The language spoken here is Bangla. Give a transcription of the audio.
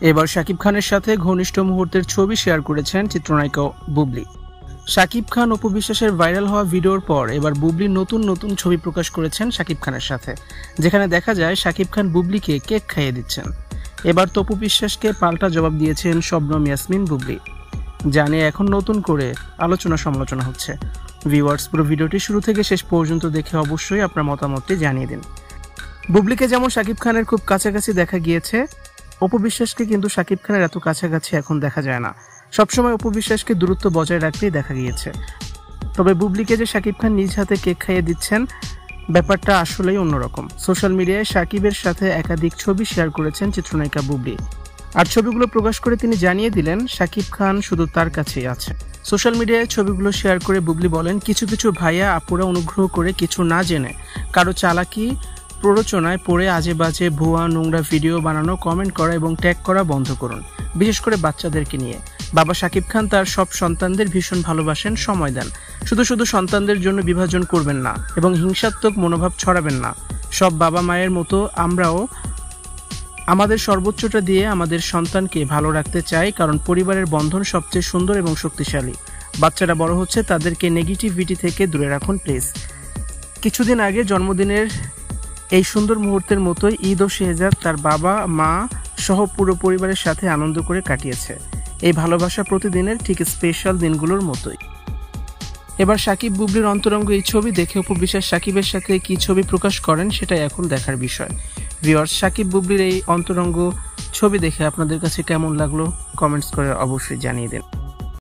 এবার শাকিব খানের সাথে ঘনিষ্ঠ মুহূর্তের ছবি শেয়ার করেছেন চিত্রনায়িকা বুবলি। শাকিব খান অপু বিশ্বাসের ভাইরাল হওয়া ভিডিওর পর এবার বুবলি নতুন নতুন ছবি প্রকাশ করেছেন শাকিব খানের সাথে, যেখানে দেখা যায় শাকিব খান বুবলিকে কেক খাইয়ে দিচ্ছেন। এবার তো অপু বিশ্বাসকে পাল্টা জবাব দিয়েছেন শবনম ইয়াসমিন বুবলি, যা নিয়ে এখন নতুন করে আলোচনা সমালোচনা হচ্ছে। ভিউয়ার্স, পুরো ভিডিওটি শুরু থেকে শেষ পর্যন্ত দেখে অবশ্যই আপনার মতামতটি জানিয়ে দিন। বুবলিকে যেমন শাকিব খানের খুব কাছাকাছি দেখা গিয়েছে, অপু বিশ্বাসকে কিন্তু শাকিব খানের এত কাছাকাছি এখন দেখা যায় না। সবসময় অপু বিশ্বাসকে দূরত্ব বজায় রাখতেই দেখা গিয়েছে। তবে বুবলিকে যে শাকিব খান নিজ হাতে কেক খাইয়ে দিচ্ছেন, ব্যাপারটা আসলেই অন্যরকম। সোশ্যাল মিডিয়ায় শাকিবের সাথে একাধিক ছবি শেয়ার করেছেন চিত্রনায়িকা বুবলি, আর ছবিগুলো প্রকাশ করে তিনি জানিয়ে দিলেন শাকিব খান শুধু তার কাছেই আছে। সোশ্যাল মিডিয়ায় ছবিগুলো শেয়ার করে বুবলি বলেন, কিছু কিছু ভাইয়া আপুরা অনুগ্রহ করে কিছু না জেনে কারো চালাকি প্ররোচনায় পড়ে আজে বাজে ভুয়া নোংরা ভিডিও বানানো, কমেন্ট করা এবং ট্যাগ করা বন্ধ করুন, বিশেষ করে বাচ্চাদেরকে নিয়ে। বাবা শাকিব খান তার সব সন্তানদের ভীষণ ভালোবাসেন, সময় দেন। শুধু শুধু সন্তানদের জন্য বিভাজন করবেন না এবং হিংসাত্মক মনোভাব ছড়াবেন না। সব বাবা মায়ের মতো আমরাও আমাদের সর্বোচ্চটা দিয়ে আমাদের সন্তানকে ভালো রাখতে চাই, কারণ পরিবারের বন্ধন সবচেয়ে সুন্দর এবং শক্তিশালী। বাচ্চারা বড় হচ্ছে, তাদেরকে নেগেটিভিটি থেকে দূরে রাখুন প্লিজ। কিছুদিন আগে জন্মদিনের এই সুন্দর মুহূর্তের মতোই ঈদও শেহজাদ তার বাবা মা সহ পুরো পরিবারের সাথে আনন্দ করে কাটিয়েছে। এই ভালোবাসা প্রতিদিনের ঠিক স্পেশাল দিনগুলোর মতোই। এবার শাকিব বুবলির অন্তরঙ্গ এই ছবি দেখে অপু বিশ্বাস শাকিবের সাথে কি ছবি প্রকাশ করেন সেটাই এখন দেখার বিষয়। ভিউয়ার্স, শাকিব বুবলির এই অন্তরঙ্গ ছবি দেখে আপনাদের কাছে কেমন লাগলো কমেন্টস করে অবশ্যই জানিয়ে দিন।